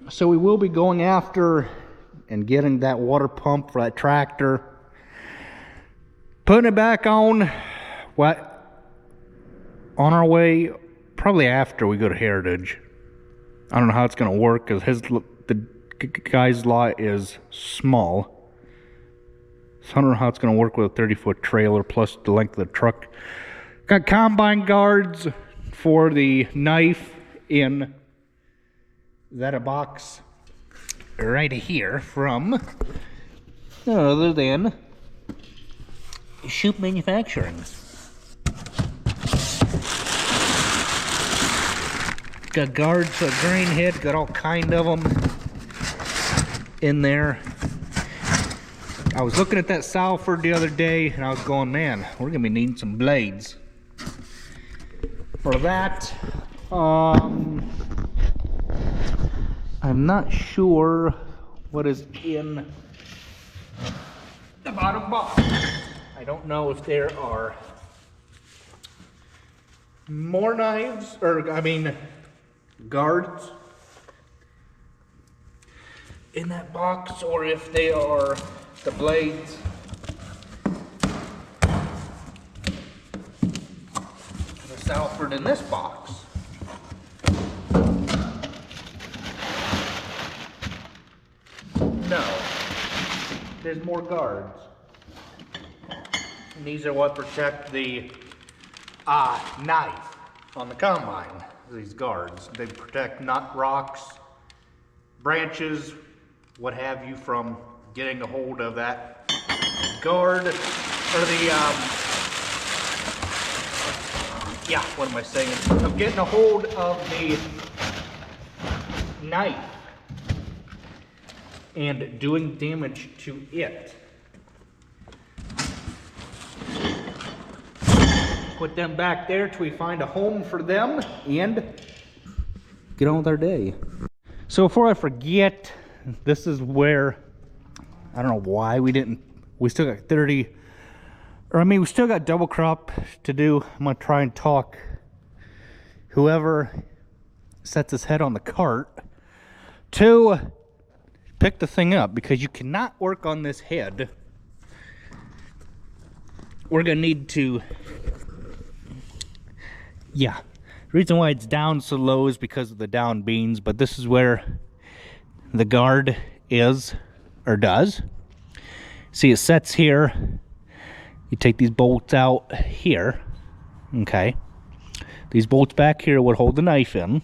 So we will be going after and getting that water pump for that tractor, putting it back on our way probably after we go to Heritage. I don't know how it's going to work because the guy's lot is small, so I don't know how it's going to work with a 30-foot trailer plus the length of the truck. Got combine guards for the knife in that a box right here from none other than Shoop Manufacturing. Got guards for a grain head, got all kind of them in there. I was looking at that Salford the other day and I was going, man, we're gonna be needing some blades for that. I'm not sure what is in the bottom box. I don't know if there are more knives, or I mean guards in that box, or if they are the blades. The Salford in this box. No, there's more guards. And these are what protect the knife on the combine. These guards, they protect nut rocks, branches, what have you, from getting a hold of that guard, or the yeah, what am I saying? Of getting a hold of the knife and doing damage to it. Put them back there till we find a home for them and get on with our day. So before I forget, this is where, I don't know why we still got 30, or I mean, we still got double crop to do. I'm gonna try and talk whoever sets his head on the cart to pick the thing up, because you cannot work on this head. We're gonna need to, yeah, the reason why it's down so low is because of the down beams, but this is where the guard is, or does. See, it sets here. You take these bolts out here, okay? These bolts back here would hold the knife in.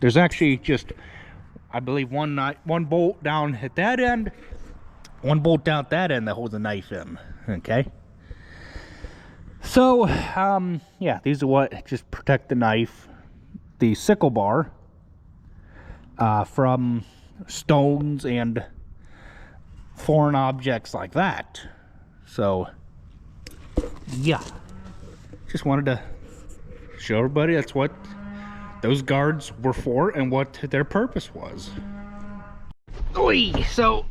There's actually just, I believe, one bolt down at that end, one bolt down at that end that holds the knife in, okay? So, yeah, these are what just protect the knife. The sickle bar from stones and foreign objects like that. So, yeah, just wanted to show everybody that's what those guards were for and what their purpose was. Oi, so,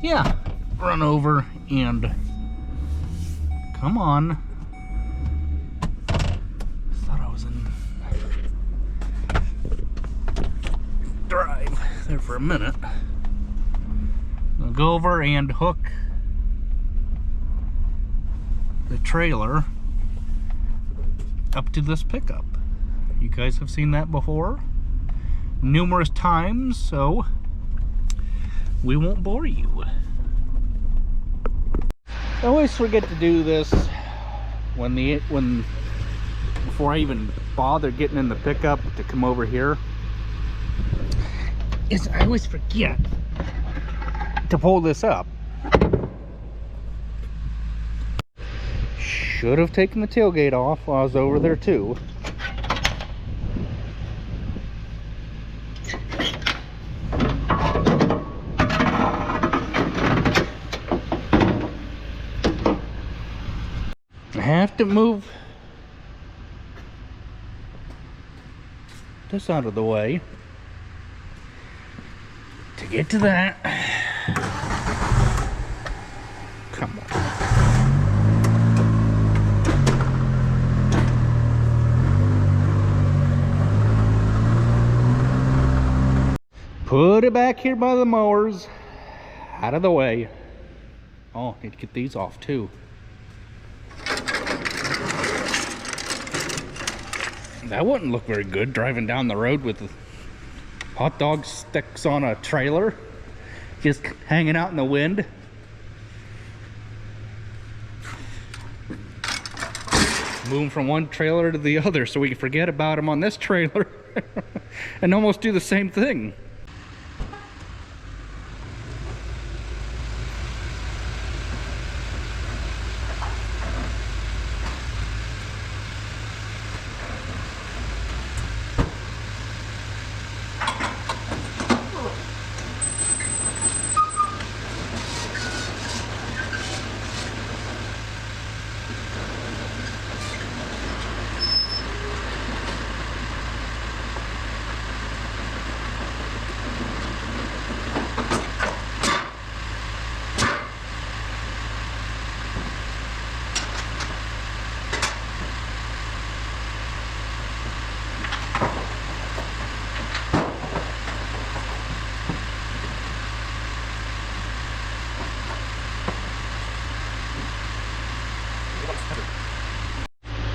yeah, run over and come on. Thought I was in drive there for a minute. I'll go over and hook the trailer up to this pickup. You guys have seen that before numerous times, so we won't bore you. I always forget to do this before I even bother getting in the pickup to come over here. I always forget to pull this up. Should have taken the tailgate off while I was over there too. I have to move this out of the way to get to that. Come on. Put it back here by the mowers, out of the way. Oh, need to get these off too. That wouldn't look very good, driving down the road with hot dog sticks on a trailer, just hanging out in the wind. Move them from one trailer to the other so we can forget about them on this trailer and almost do the same thing.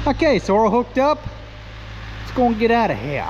Okay, so we're hooked up. Let's go and get out of here.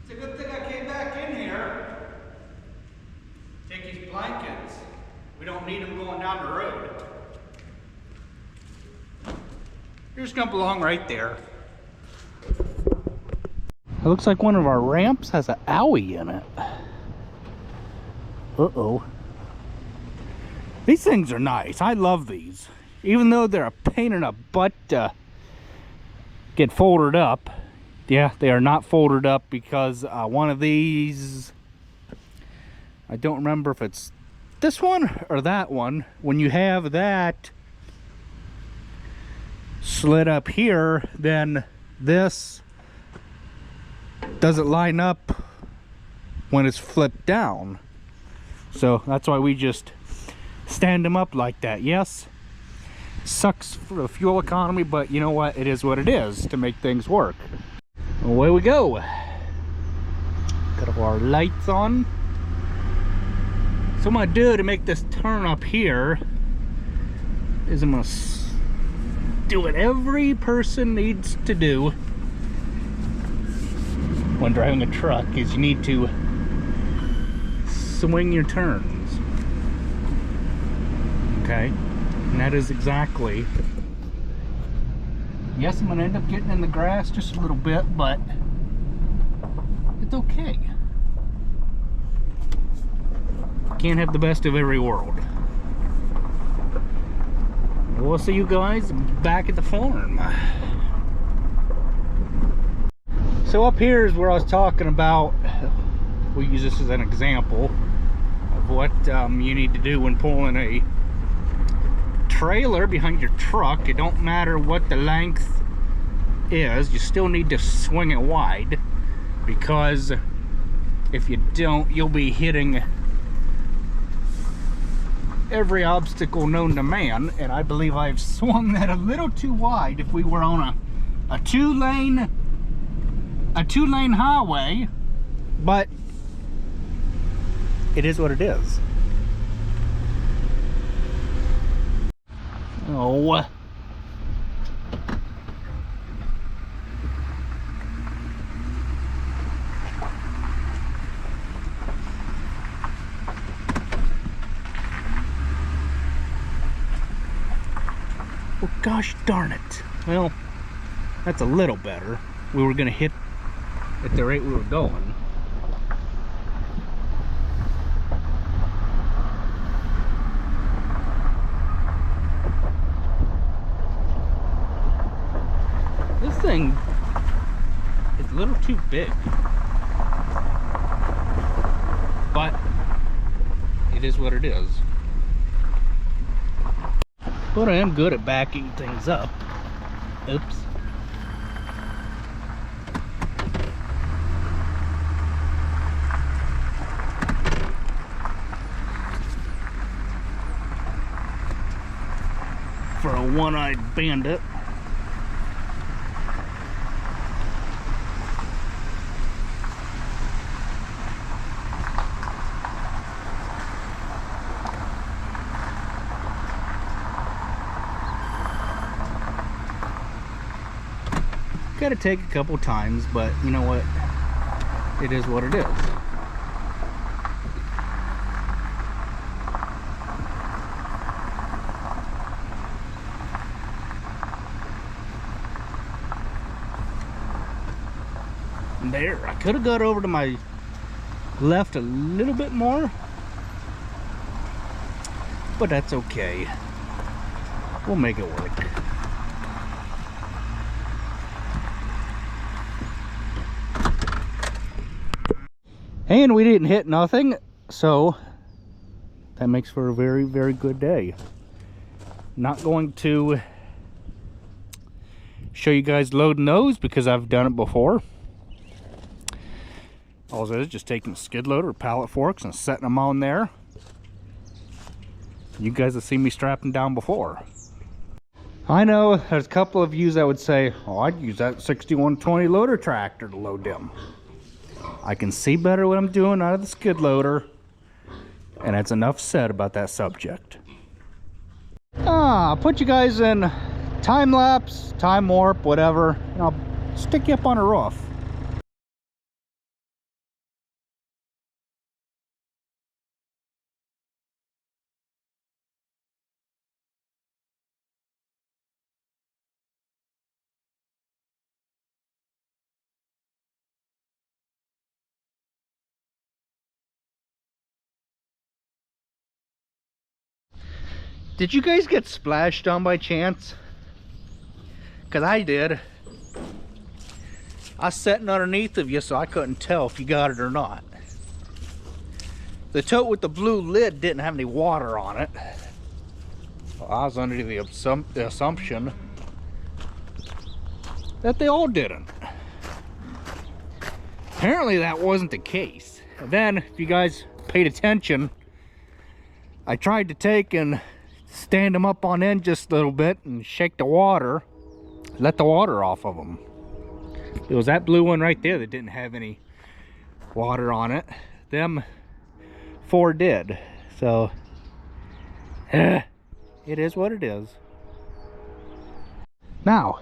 It's a good thing I came back in here. Take these blankets. We don't need them going down the road. You're just gonna belong right there. It looks like one of our ramps has an owie in it. Uh-oh. These things are nice. I love these. Even though they're a pain in the butt to get folded up. Yeah, they are not folded up because one of these, I don't remember if it's this one or that one. When you have that slit up here, then this doesn't line up when it's flipped down. So that's why we just stand them up like that. Yes, sucks for the fuel economy, but you know what? It is what it is to make things work. Away we go. Got our lights on. So what I'm gonna do to make this turn up here is I'm gonna do what every person needs to do when driving a truck, is you need to swing your turns. Okay, and that is exactly. Yes, I'm gonna end up getting in the grass just a little bit, but it's okay. Can't have the best of every world. We'll see you guys back at the farm. So up here is where I was talking about. We'll use this as an example of what you need to do when pulling a trailer behind your truck. It don't matter what the length is, you still need to swing it wide, because if you don't, you'll be hitting every obstacle known to man. And I believe I've swung that a little too wide. If we were on a two-lane highway, but it is what it is. Oh. Well, gosh darn it. Well, that's a little better. We were gonna hit at the rate we were going. thing is a little too big. But it is what it is. But I am good at backing things up. Oops. For a one-eyed bandit. Gotta take a couple times, but you know what? It is what it is. There, I could have got over to my left a little bit more, but that's okay. We'll make it work. And we didn't hit nothing, so that makes for a very, very good day. Not going to show you guys loading those because I've done it before. All it is just taking a skid loader or pallet forks and setting them on there. You guys have seen me strapping down before. I know there's a couple of you that would say, oh, I'd use that 6120 loader tractor to load them. I can see better what I'm doing out of the skid loader, and that's enough said about that subject. I'll put you guys in time lapse, time warp, whatever, and I'll stick you up on a roof. Did you guys get splashed on by chance? Because I did. I was sitting underneath of you, so I couldn't tell if you got it or not. The tote with the blue lid didn't have any water on it. Well, I was under the assumption that they all didn't. Apparently that wasn't the case. And then, if you guys paid attention, I tried to take and stand them up on end just a little bit and shake the water, let the water off of them. It was that blue one right there that didn't have any water on it. Them four did. So it is what it is. Now,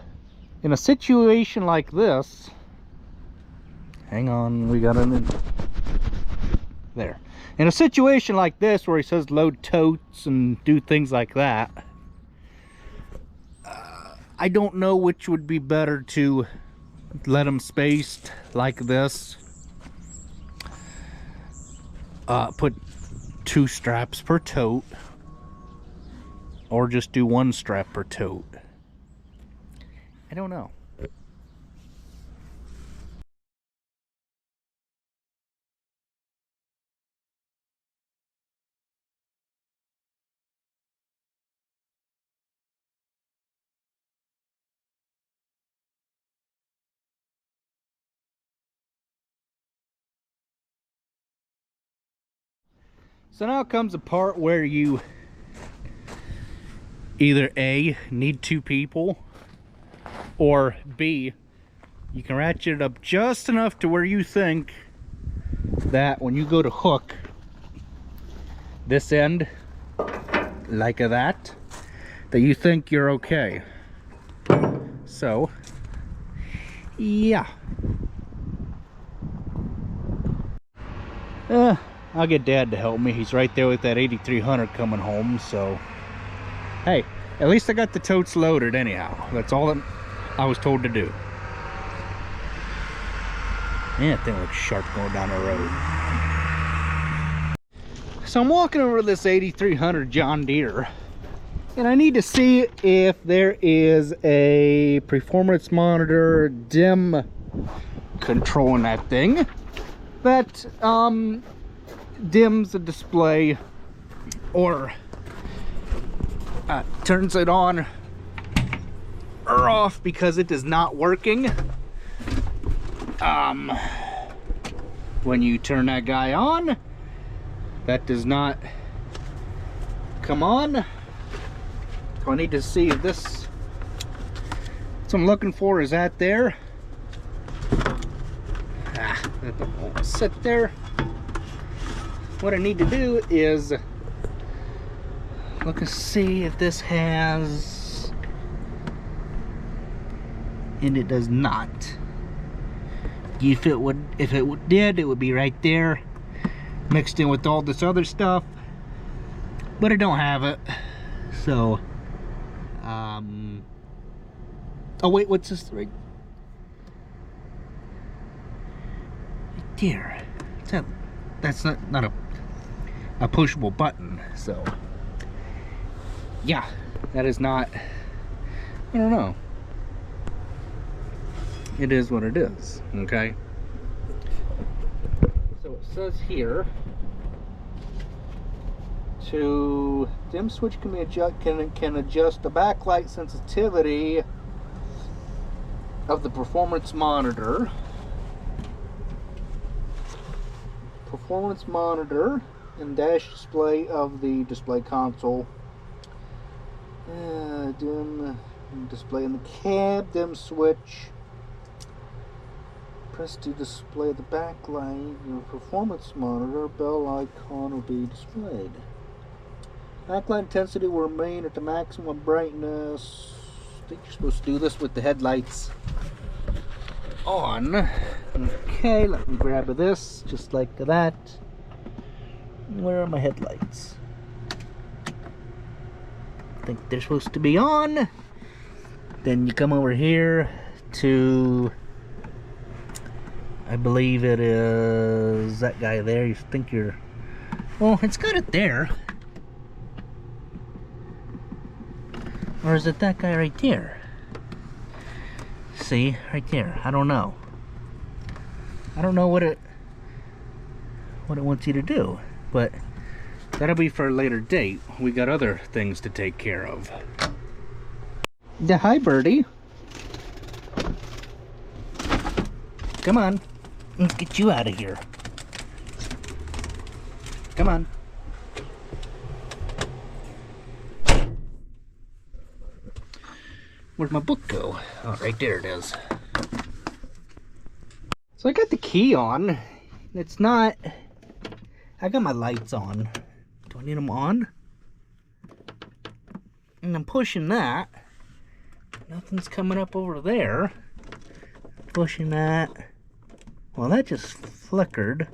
in a situation like this, hang on, we got an there. In a situation like this where he says load totes and do things like that, I don't know which would be better, to let them spaced like this, put 2 straps per tote, or just do 1 strap per tote. I don't know. So now comes the part where you either A, need 2 people, or B, you can ratchet it up just enough to where you think that when you go to hook this end like that, that you think you're okay. So yeah, I'll get Dad to help me. He's right there with that 8300 coming home, so hey, at least I got the totes loaded anyhow. That's all that I was told to do. Man, that thing looks sharp going down the road. So I'm walking over this 8300 John Deere, And I need to see if there is a performance monitor dim control in that thing that dims the display or turns it on or off because it is not working. When you turn that guy on, that does not come on. So I need to see if this, what I'm looking for is that there. That won't sit there. What I need to do is look and see if this has, and it does not. If it did, it would be right there, mixed in with all this other stuff. But I don't have it, so. Oh wait, what's this right there? That's not a pushable button, so yeah, that is not, I don't know. It is what it is, okay? So it says here, to dim switch can adjust the backlight sensitivity of the performance monitor. Performance monitor and dash display of the display console. Dim display in the cab, dim switch. Press to display the backlight. Your performance monitor bell icon will be displayed. Backlight intensity will remain at the maximum brightness. I think you're supposed to do this with the headlights on. Okay, let me grab this just like that. Where are my headlights? I think they're supposed to be on. Then you come over here to, I believe it is that guy there. You think you're, well, it's got it there. Or is it that guy right there? See, right there. I don't know. I don't know what it wants you to do, but that'll be for a later date. We got other things to take care of. Yeah, hi, birdie. Come on, let's get you out of here. Come on. Where'd my book go? Oh, right there it is. So I got the key on. It's not, I got my lights on. Do I need them on? And I'm pushing that. Nothing's coming up over there. Pushing that. Well, that just flickered.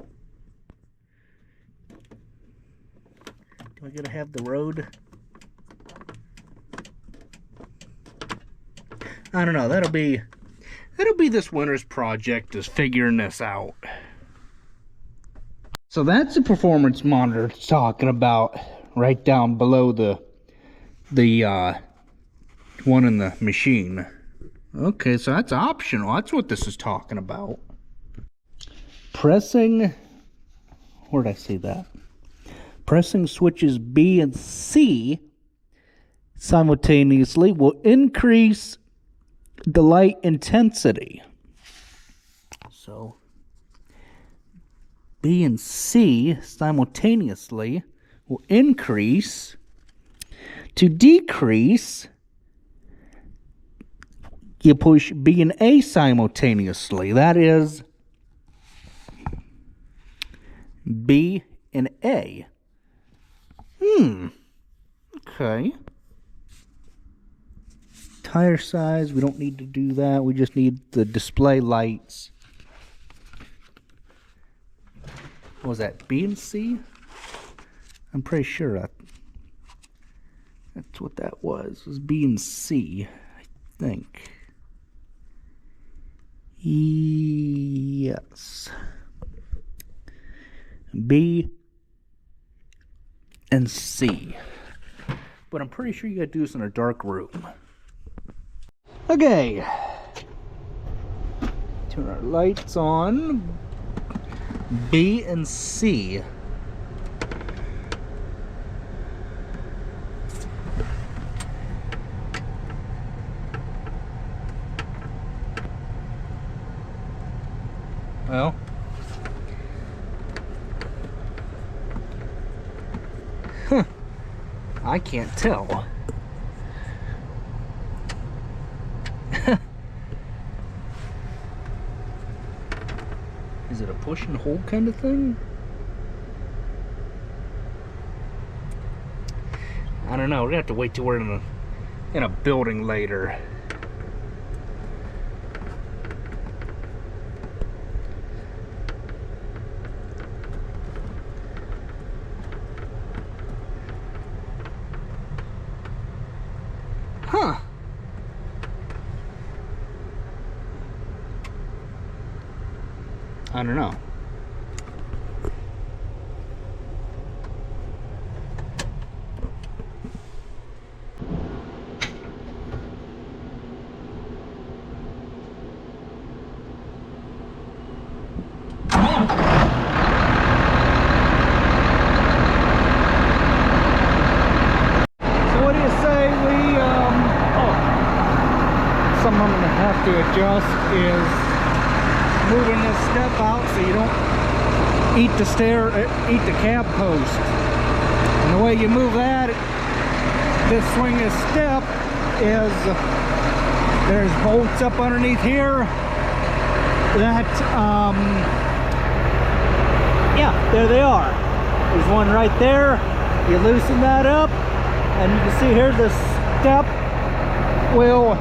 Do I gotta have the road? I don't know. That'll be this winter's project, is figuring this out. So that's the performance monitor it's talking about, right down below the one in the machine. Okay, so that's optional. That's what this is talking about. Pressing, where did I see that? Pressing switches B and C simultaneously will increase the light intensity. So B and C simultaneously will increase. To decrease, you push B and A simultaneously. That is B and A. Okay. Tire size, we don't need to do that. We just need the display lights. What was that, B and C? I'm pretty sure that's what that was B and C, I think. Yes. B and C. but I'm pretty sure you gotta do this in a dark room. Okay. Turn our lights on. B and C. Well, I can't tell. Is it a push and hold kind of thing? I don't know. We're gonna have to wait till we're in a building later. Huh. I don't know. Something I'm going to have to adjust is moving this step out so you don't eat the cab post. And the way you move that, this swing this step is there's bolts up underneath here that yeah, there they are. There's one right there. You loosen that up and you can see here the step will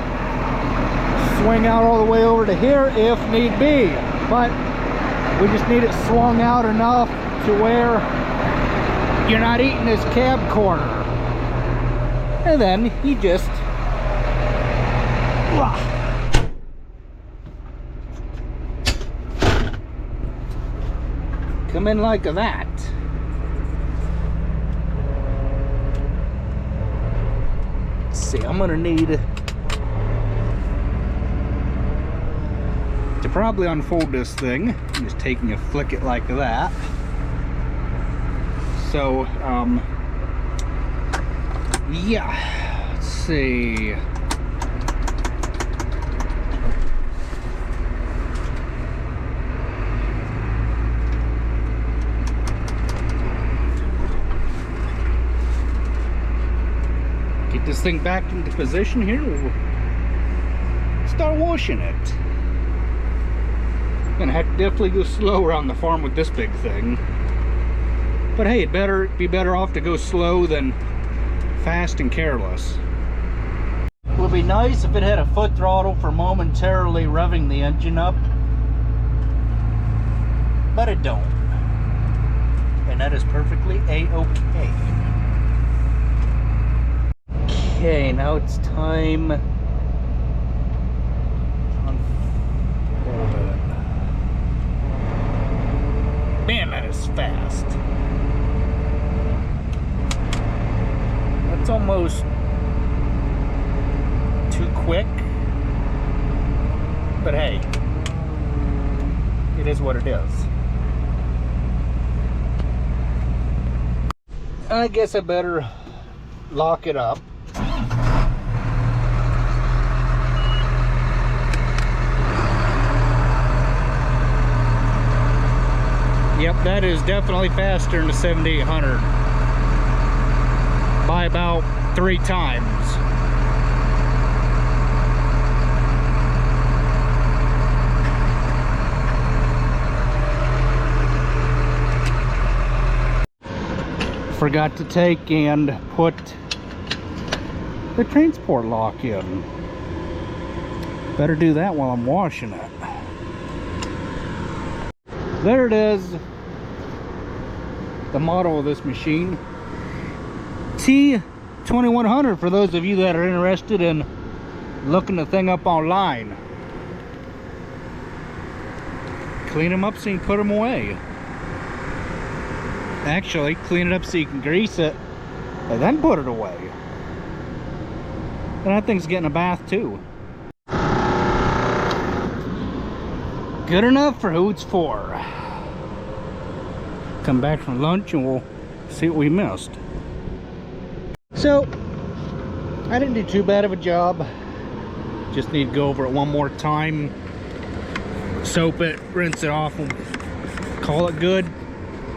swing out all the way over to here if need be, but we just need it swung out enough to where you're not eating this cab corner, and then you just come in like that. Let's see, I'm gonna need to probably unfold this thing. I'm just taking a flick it like that. So, yeah, let's see. Get this thing back into position here. We'll start washing it. Gonna have to definitely go slower on the farm with this big thing, but hey, it'd be better off to go slow than fast and careless. It would be nice if it had a foot throttle for momentarily revving the engine up, but it don't, and that is perfectly a-okay. Okay, now it's time. Man, that is fast. That's almost too quick. But hey, it is what it is. I guess I better lock it up. Yep, that is definitely faster than the 7800 by about 3 times. Forgot to take and put the transport lock in. Better do that while I'm washing it. There it is, the model of this machine, T2100, for those of you that are interested in looking the thing up online. Clean them up so you can put them away. Actually, clean it up so you can grease it and then put it away. And that thing's getting a bath too. Good enough for who it's for. Come back from lunch and we'll see what we missed. So, I didn't do too bad of a job. Just need to go over it one more time. Soap it, rinse it off, and call it good.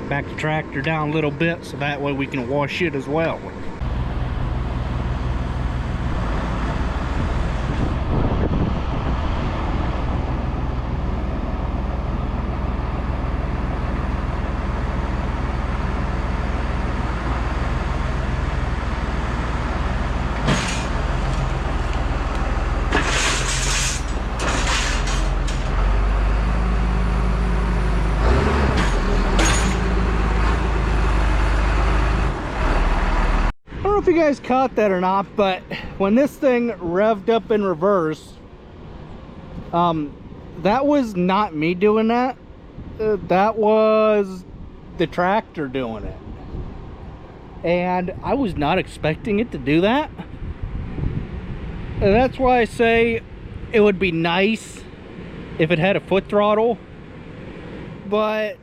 Back the tractor down a little bit so that way we can wash it as well. I don't know if you guys caught that or not, but when this thing revved up in reverse, that was not me doing that. That was the tractor doing it. And I was not expecting it to do that. And that's why I say it would be nice if it had a foot throttle, but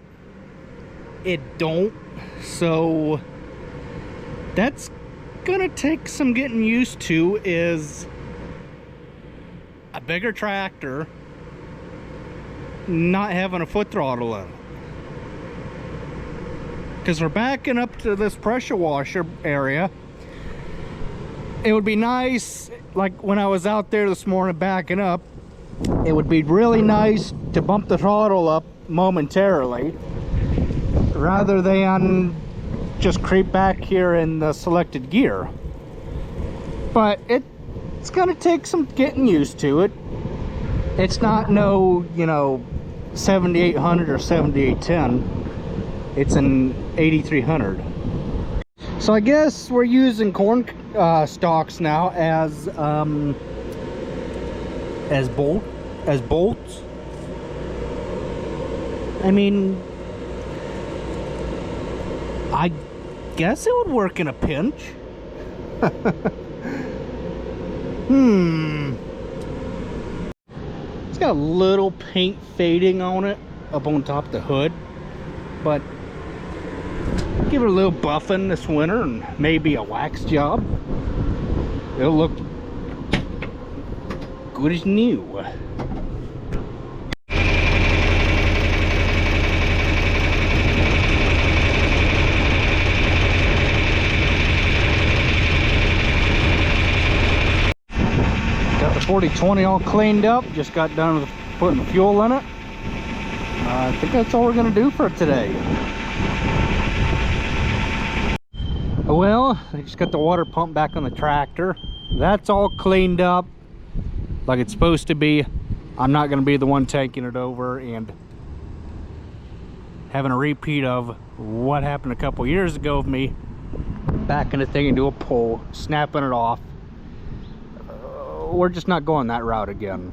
it don't. So that's gonna take some getting used to, is a bigger tractor not having a foot throttle in it. Because we're backing up to this pressure washer area. It would be nice, like when I was out there this morning backing up, it would be really nice to bump the throttle up momentarily rather than just creep back here in the selected gear. But it's gonna take some getting used to it. It's not no, you know, 7800 or 7810. It's an 8300. So I guess we're using corn stalks now as bolts. I mean, I guess it would work in a pinch. It's got a little paint fading on it up on top of the hood, but give it a little buffing this winter and maybe a wax job. It'll look good as new. Got the 4020 all cleaned up. Just got done with putting fuel in it. I think that's all we're gonna do for today. Well, I just got the water pump back on the tractor. That's all cleaned up like it's supposed to be. I'm not gonna be the one taking it over and having a repeat of what happened a couple years ago of me backing the thing into a pole, snapping it off. We're just not going that route again.